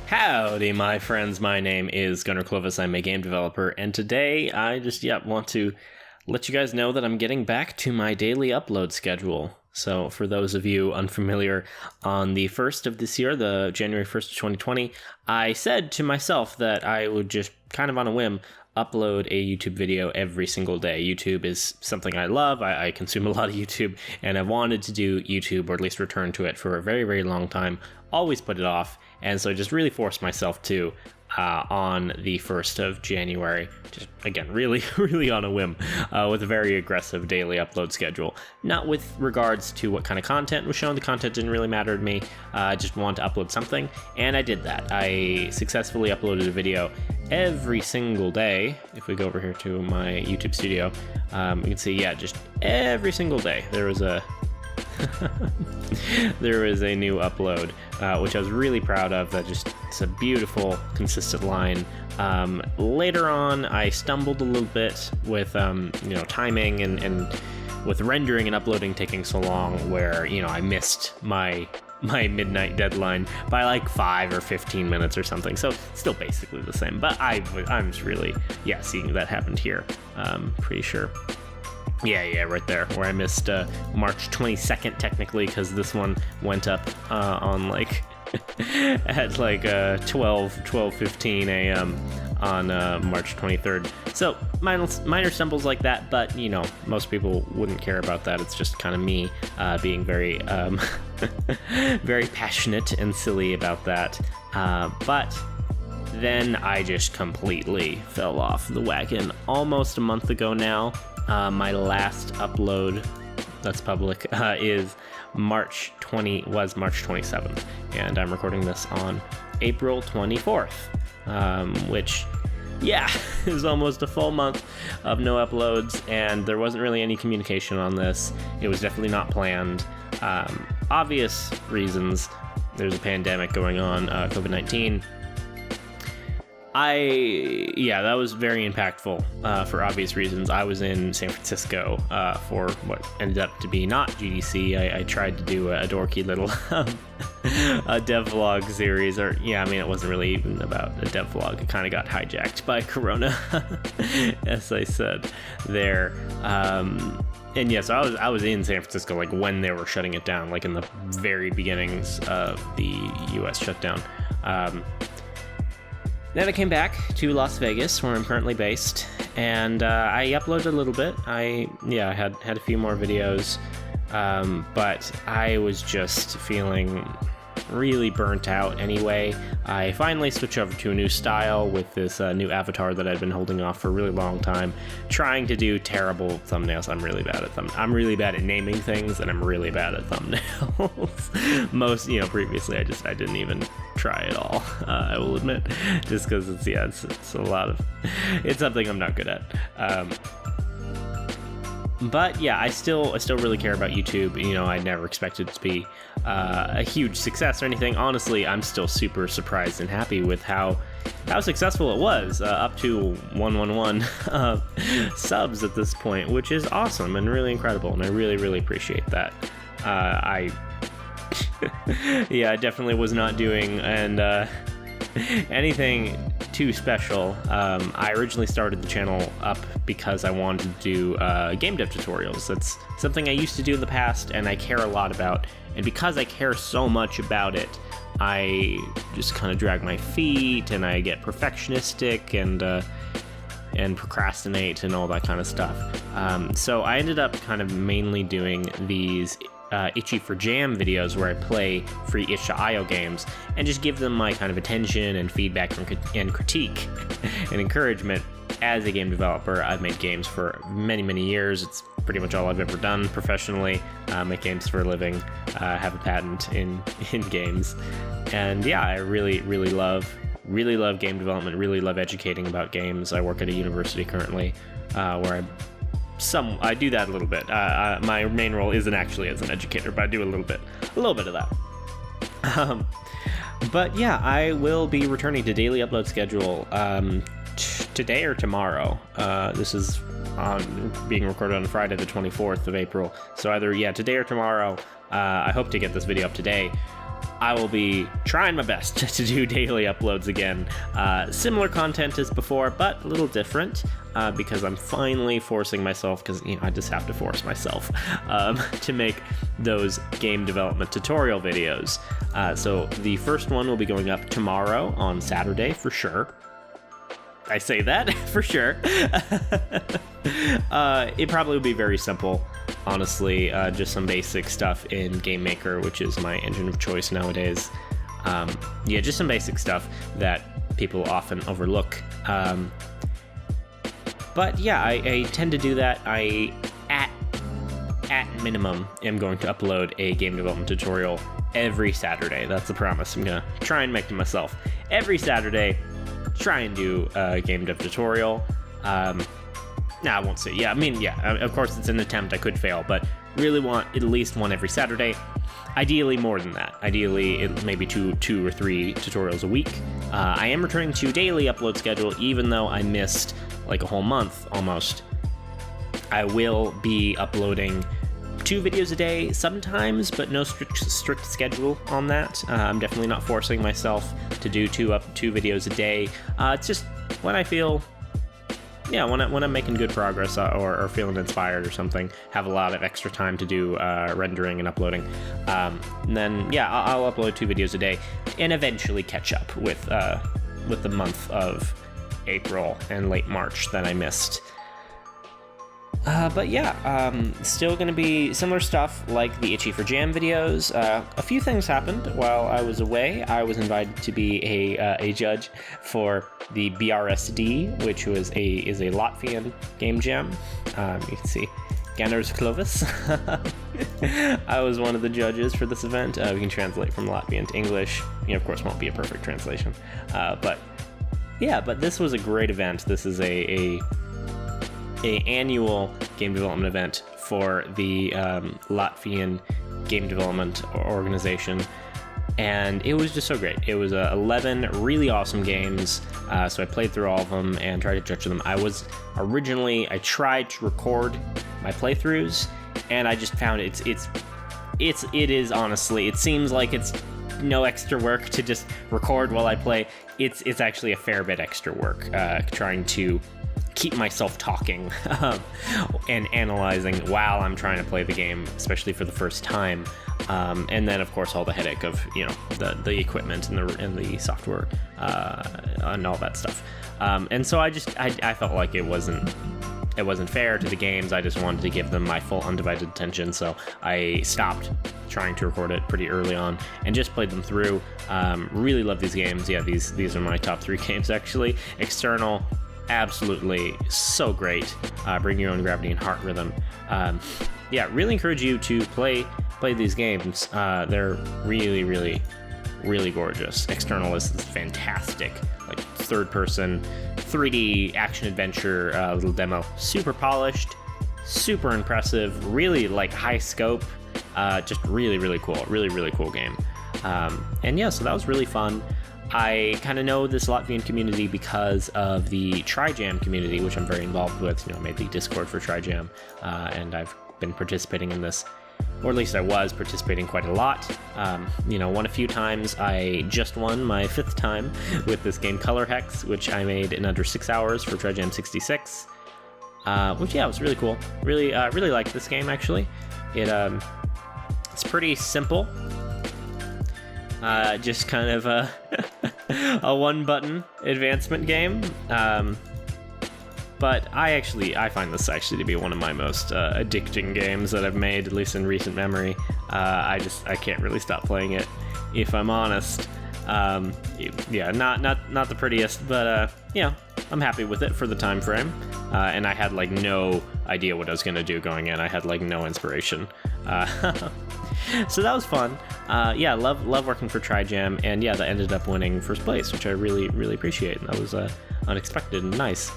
Howdy, my friends. My name is Gunnar Clovis. I'm a game developer, and today I just want to let you guys know that I'm getting back to my daily upload schedule. So for those of you unfamiliar, on the 1st of this year, the January 1st of 2020, I said to myself that I would just kind of on a whim upload a YouTube video every single day. YouTube is something I love. I consume a lot of YouTube, and I've wanted to do YouTube, or at least return to it, for a very, very long time. Always put it off, and so I just really forced myself to on the 1st of January. Just, again, really, really on a whim, with a very aggressive daily upload schedule. Not with regards to what kind of content was shown. The content didn't really matter to me. I just wanted to upload something, and I did that. I successfully uploaded a video every single day. If we go over here to my YouTube studio, you can see, just every single day there was a there was a new upload, which I was really proud of. It's a beautiful, consistent line. Later on, I stumbled a little bit with timing and with rendering and uploading taking so long, where I missed my midnight deadline by like 5 or 15 minutes or something. So still basically the same, but I'm just really seeing that happened here. Pretty sure. Yeah, right there, where I missed March 22nd, technically, because this one went up on like at like 12:15 a.m. on March 23rd. So minor stumbles like that, but most people wouldn't care about that. It's just kind of me being very very passionate and silly about that. But then I just completely fell off the wagon almost a month ago now. My last upload that's public is March 27th, and I'm recording this on April 24th, which is almost a full month of no uploads, and there wasn't really any communication on this. It was definitely not planned. Obvious reasons. There's a pandemic going on, COVID-19. That was very impactful for obvious reasons. I was in San Francisco for what ended up to be not GDC. I tried to do a dorky little a dev vlog series, it wasn't really even about a dev vlog. It kind of got hijacked by Corona, as I said there. So I was in San Francisco like when they were shutting it down, like in the very beginnings of the U.S. shutdown. Then I came back to Las Vegas, where I'm currently based, and I uploaded a little bit. I had a few more videos, but I was just feeling really burnt out anyway. I finally switched over to a new style with this new avatar that I'd been holding off for a really long time, trying to do terrible thumbnails. I'm really bad at I'm really bad at naming things, and I'm really bad at thumbnails. Most, previously I didn't even try at all. I will admit, just because it's a lot of, it's something I'm not good at. But I still really care about YouTube. I never expected it to be a huge success or anything. Honestly, I'm still super surprised and happy with how successful it was, up to 111 subs at this point, which is awesome and really incredible, and I really, really appreciate that. I definitely was not doing anything too special. I originally started the channel up because I wanted to do game dev tutorials. That's something I used to do in the past, and I care a lot about. And because I care so much about it, I just kind of drag my feet, and I get perfectionistic and procrastinate and all that kind of stuff. So I ended up kind of mainly doing these Itchy for Jam videos, where I play free itch.io games and just give them my kind of attention and feedback and critique and encouragement. As a game developer, I've made games for many, many years. It's pretty much all I've ever done professionally. Make games for a living, have a patent in games, and I really, really love game development, really love educating about games. I work at a university currently, where I do that a little bit. My main role isn't actually as an educator, but I do a little bit of that. But I will be returning to daily upload schedule today or tomorrow. This is being recorded on Friday the 24th of April, so either today or tomorrow. I hope to get this video up today. I will be trying my best to do daily uploads again. Similar content as before, but a little different, because I'm finally forcing myself, because I just have to force myself, to make those game development tutorial videos. So the first one will be going up tomorrow on Saturday for sure. I say that for sure. It probably will be very simple, honestly. Just some basic stuff in Game Maker, which is my engine of choice nowadays. Yeah, just some basic stuff that people often overlook. But yeah, I tend to do that. I, at minimum, am going to upload a game development tutorial every Saturday. That's the promise I'm gonna try and make to myself. Every Saturday, try and do a game dev tutorial. I won't say. Yeah, I mean, yeah, of course it's an attempt. I could fail, but really want at least one every Saturday. Ideally more than that. Ideally, maybe two or three tutorials a week. I am returning to daily upload schedule, even though I missed like a whole month almost. I will be uploading 2 videos a day sometimes, but no strict schedule on that. I'm definitely not forcing myself to do two videos a day. It's just when I feel, yeah, when I'm making good progress or feeling inspired or something, have a lot of extra time to do rendering and uploading. And then yeah, I'll upload 2 videos a day and eventually catch up with the month of April and late March that I missed. But yeah, still going to be similar stuff like the Itchy for Jam videos. A few things happened while I was away. I was invited to be a judge for the BRSD, which is a Latvian game jam. You can see Gunnar's Clovis. I was one of the judges for this event. We can translate from Latvian to English. Of course, won't be a perfect translation. But yeah, but this was a great event. This is a annual game development event for the Latvian game development organization, and it was just so great. It was 11 really awesome games, so I played through all of them and tried to judge them. I tried to record my playthroughs, and I just found it is honestly, it seems like it's no extra work to just record while I play. It's actually a fair bit extra work, trying to keep myself talking and analyzing while I'm trying to play the game, especially for the first time. And then of course all the headache of the equipment and the software and all that stuff. And so I felt like it wasn't fair to the games. I just wanted to give them my full undivided attention, so I stopped trying to record it pretty early on and just played them through. Really love these games. Yeah, these are my top 3 games actually. External, absolutely so great. Bring Your Own Gravity and Heart Rhythm. Yeah, really encourage you to play these games. They're really, really, really gorgeous. External is fantastic, like third-person 3D action adventure little demo. Super polished, super impressive, really like high scope. Just really, really cool. Really, really cool game. And yeah, so that was really fun. I kind of know this Latvian community because of the TriJam community, which I'm very involved with. I made the Discord for TriJam, and I've been participating in this, or at least I was participating quite a lot. Won a few times. I just won my 5th time with this game Color Hex, which I made in under 6 hours for TriJam 66, which yeah, was really cool. Really liked this game actually. It's pretty simple. Just kind of a one-button advancement game. But I find this actually to be one of my most addicting games that I've made, at least in recent memory. I can't really stop playing it, if I'm honest. Yeah, not the prettiest, but I'm happy with it for the time frame. And I had like no idea what I was gonna do going in. I had like no inspiration. So that was fun. Yeah, love working for TriJam, and yeah, that ended up winning first place, which I really, really appreciate. That was unexpected and nice.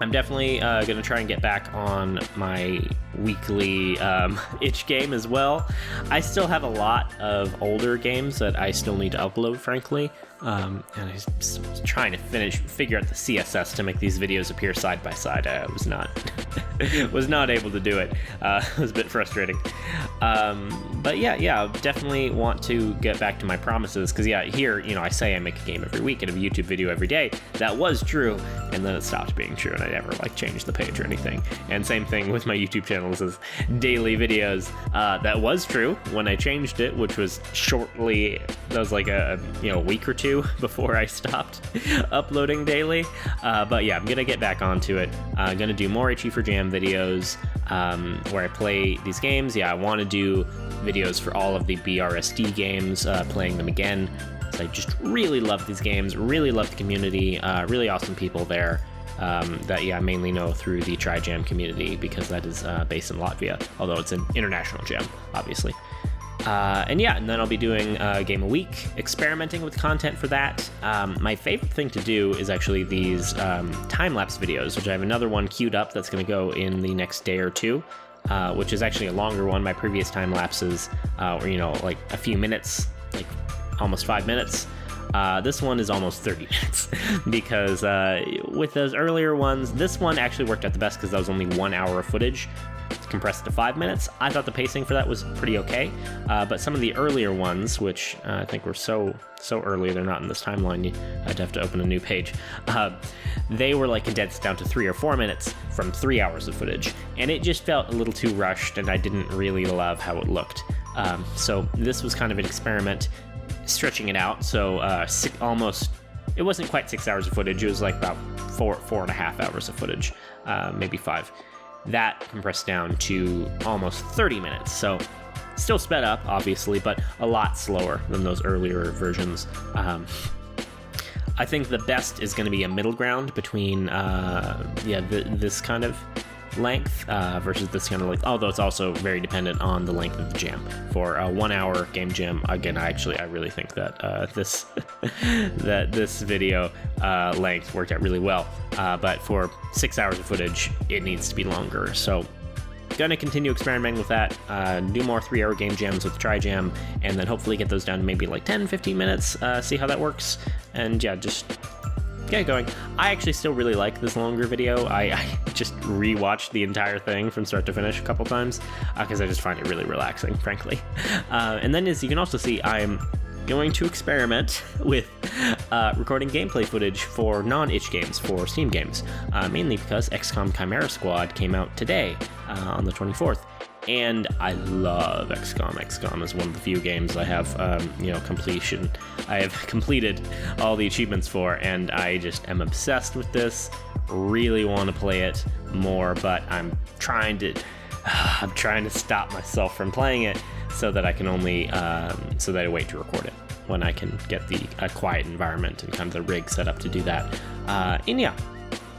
I'm definitely going to try and get back on my weekly itch game as well. I still have a lot of older games that I still need to upload, frankly. And I was trying to figure out the CSS to make these videos appear side by side. I was not was not able to do it. It was a bit frustrating. But yeah, definitely want to get back to my promises, because here, I say I make a game every week and a YouTube video every day. That was true, and then it stopped being true, and I never changed the page or anything. And same thing with my YouTube channels as daily videos. That was true when I changed it, which was that was like a week or two before I stopped uploading daily. But yeah, I'm gonna get back onto it. I'm gonna do more Itchy for Jam videos where I play these games. I want to do videos for all of the BRSD games, playing them again. So I just really love these games, really love the community, really awesome people there. That I mainly know through the TriJam community, because that is based in Latvia, although it's an international jam, obviously. And then I'll be doing a game a week, experimenting with content for that. My favorite thing to do is actually these time-lapse videos, which I have another one queued up that's going to go in the next day or two, which is actually a longer one. My previous time-lapses were, like a few minutes, like almost 5 minutes. This one is almost 30 minutes because with those earlier ones, this one actually worked out the best because that was only 1 hour of footage compressed to 5 minutes. I thought the pacing for that was pretty okay, but some of the earlier ones, which I think were so early, they're not in this timeline, I'd have to open a new page, they were condensed down to 3 or 4 minutes from 3 hours of footage, and it just felt a little too rushed, and I didn't really love how it looked. So this was kind of an experiment, stretching it out, so it wasn't quite 6 hours of footage, it was about 4.5 hours of footage, maybe 5. That compressed down to almost 30 minutes, so still sped up, obviously, but a lot slower than those earlier versions. I think the best is going to be a middle ground between this kind of length versus this kind of length, although it's also very dependent on the length of the jam. For a 1 hour game jam, again, I really think that this video length worked out really well, but for 6 hours of footage it needs to be longer, so gonna continue experimenting with that, do more 3 hour game jams with TriJam, and then hopefully get those down to maybe 10-15 minutes, see how that works, and just get going. I actually still really like this longer video. I just rewatched the entire thing from start to finish a couple times because I just find it really relaxing, frankly. And then, as you can also see, I'm going to experiment with recording gameplay footage for non-itch games, for Steam games, mainly because XCOM Chimera Squad came out today on the 24th. And I love XCOM. XCOM is one of the few games I have, completion. I have completed all the achievements for, and I just am obsessed with this. Really want to play it more, but I'm trying to stop myself from playing it so that I can only, so that I wait to record it when I can get a quiet environment and kind of the rig set up to do that. And yeah,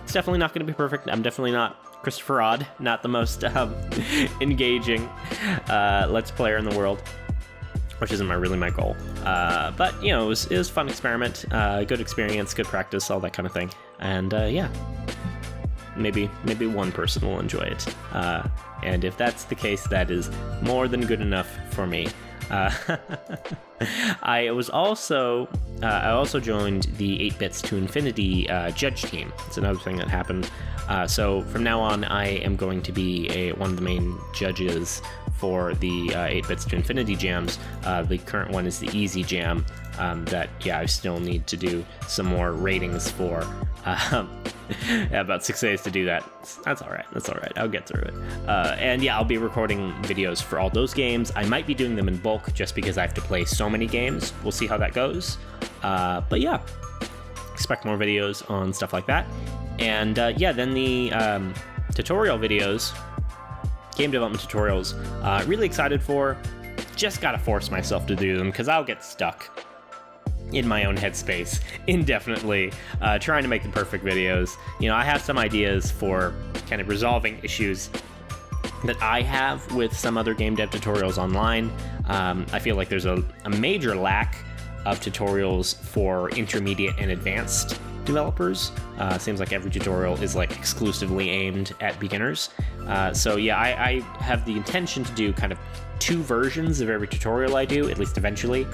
it's definitely not going to be perfect. I'm definitely not Christopher Odd, not the most engaging Let's Player in the world, which isn't really my goal. But it was a fun experiment, good experience, good practice, all that kind of thing. And maybe one person will enjoy it. And if that's the case, that is more than good enough for me. I also joined the 8-Bits to Infinity judge team. It's another thing that happened. So from now on, I am going to be one of the main judges for the 8-Bits to Infinity jams. The current one is the Easy Jam that I still need to do some more ratings for. About 6 days to do that. That's all right. I'll get through it. And I'll be recording videos for all those games. I might be doing them in bulk just because I have to play so many games. We'll see how that goes. But expect more videos on stuff like that. And then the tutorial videos, game development tutorials, really excited for. Just gotta force myself to do them because I'll get stuck in my own headspace indefinitely, trying to make the perfect videos. I have some ideas for kind of resolving issues that I have with some other game dev tutorials online. I feel like there's a major lack of tutorials for intermediate and advanced developers. Seems like every tutorial is like exclusively aimed at beginners. So yeah, I have the intention to do kind of 2 versions of every tutorial I do, at least eventually.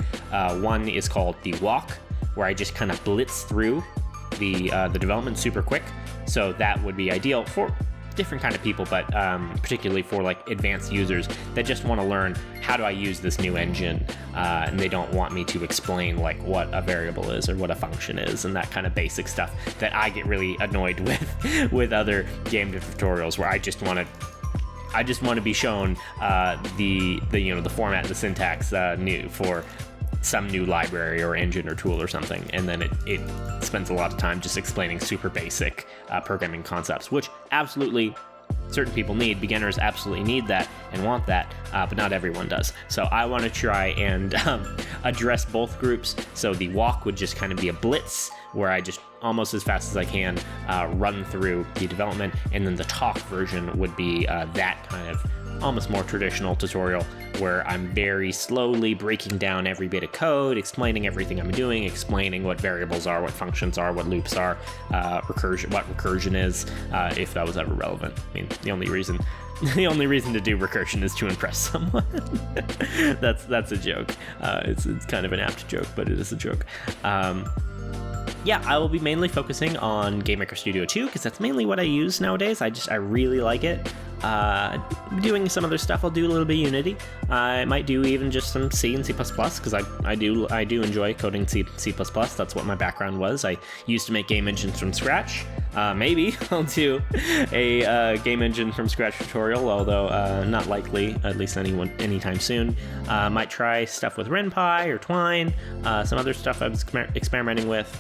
One is called the walk, where I just kind of blitz through the development super quick. So that would be ideal for different kind of people, but particularly for like advanced users that just want to learn how do I use this new engine, and they don't want me to explain like what a variable is or what a function is and that kind of basic stuff that I get really annoyed with other game dev tutorials, where I just want to be shown the format and the syntax new for some new library or engine or tool or something, and then it spends a lot of time just explaining super basic programming concepts, which absolutely certain people need. Beginners absolutely need that and want that, but not everyone does. So I want to try and address both groups. So the walk would just kind of be a blitz, where I just almost as fast as I can run through the development, and then the talk version would be that kind of almost more traditional tutorial, where I'm very slowly breaking down every bit of code, explaining everything I'm doing, explaining what variables are, what functions are, what loops are, what recursion is, if that was ever relevant. I mean, the only reason to do recursion is to impress someone. That's a joke. It's kind of an apt joke, but it is a joke. Yeah, I will be mainly focusing on GameMaker Studio 2 because that's mainly what I use nowadays. I really like it. Doing some other stuff, I'll do a little bit of Unity. I might do even just some C and C++ because I do enjoy coding C++. That's what my background was. I used to make game engines from scratch. Maybe I'll do a game engine from scratch tutorial, although not likely, at least anytime soon. Might try stuff with RenPy or Twine, some other stuff I was experimenting with.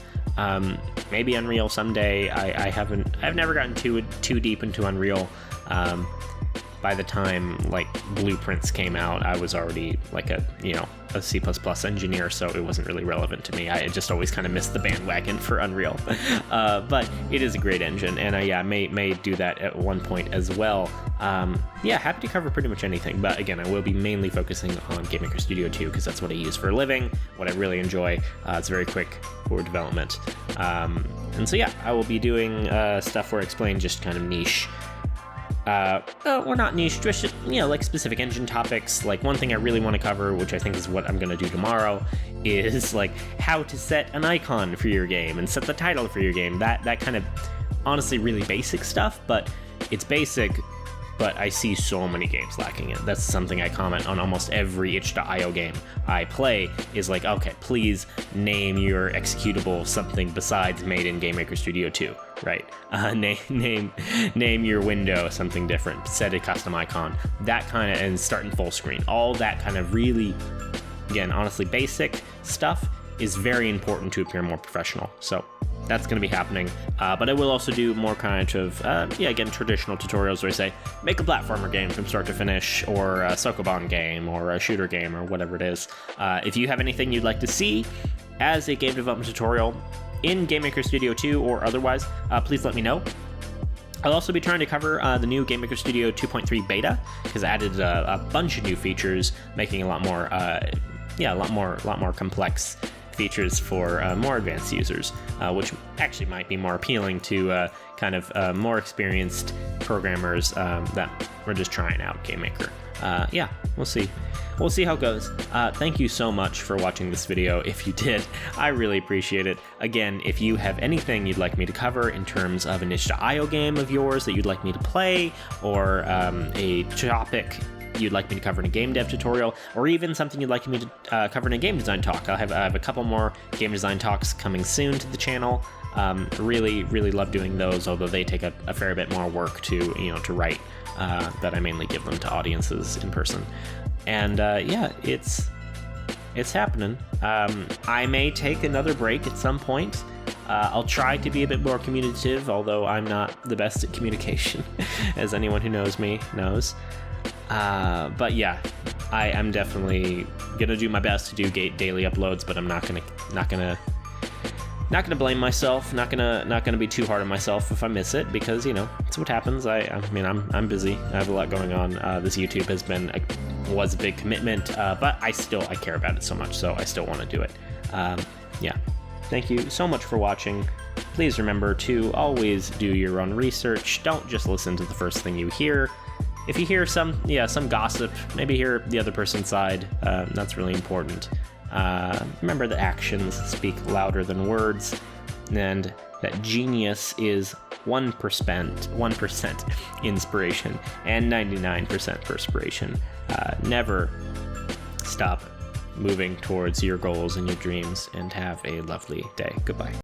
Maybe Unreal someday. I've never gotten too deep into Unreal. By the time like Blueprints came out, I was already like a C++ engineer, so it wasn't really relevant to me. I just always kind of missed the bandwagon for Unreal. But it is a great engine, and I may do that at one point as well. Yeah, happy to cover pretty much anything, but again, I will be mainly focusing on GameMaker Studio 2 because that's what I use for a living, what I really enjoy. It's very quick for development. And so yeah, I will be doing stuff where I explain just kind of niche or not niche, just, like specific engine topics. Like one thing I really want to cover, which I think is what I'm going to do tomorrow, is like how to set an icon for your game and set the title for your game. That kind of honestly really basic stuff, but it's basic, but I see so many games lacking it. That's something I comment on almost every itch.io game I play, is like, okay, please name your executable something besides made in GameMaker Studio 2, right? Name your window something different, set a custom icon, that kind of, and start in full screen. All that kind of really, again, honestly basic stuff is very important to appear more professional. So that's going to be happening, but I will also do more kind of, again, traditional tutorials where I say, make a platformer game from start to finish, or a Sokoban game, or a shooter game, or whatever it is. If you have anything you'd like to see as a game development tutorial in GameMaker Studio 2 or otherwise, please let me know. I'll also be trying to cover the new GameMaker Studio 2.3 beta, because I added a bunch of new features, making a lot more complex features for more advanced users, which actually might be more appealing to kind of more experienced programmers that were just trying out GameMaker. Yeah, we'll see. We'll see how it goes. Thank you so much for watching this video. If you did, I really appreciate it. Again, if you have anything you'd like me to cover in terms of an itch.io game of yours that you'd like me to play, or a topic you'd like me to cover in a game dev tutorial, or even something you'd like me to cover in a game design talk, I have a couple more game design talks coming soon to the channel. Really love doing those, although they take a fair bit more work to write, that I mainly give them to audiences in person. And yeah, it's happening. I may take another break at some point. I'll try to be a bit more communicative, although I'm not the best at communication, as anyone who knows me knows. But yeah, I am definitely gonna do my best to do daily uploads, but I'm not gonna blame myself. Not gonna be too hard on myself if I miss it, because it's what happens. I mean, I'm busy. I have a lot going on. This YouTube was a big commitment, but I care about it so much, so I still want to do it. Yeah, thank you so much for watching. Please remember to always do your own research. Don't just listen to the first thing you hear. If you hear some gossip, maybe hear the other person's side. That's really important. Remember that actions speak louder than words, and that genius is 1% inspiration and 99% perspiration. Never stop moving towards your goals and your dreams, and have a lovely day. Goodbye.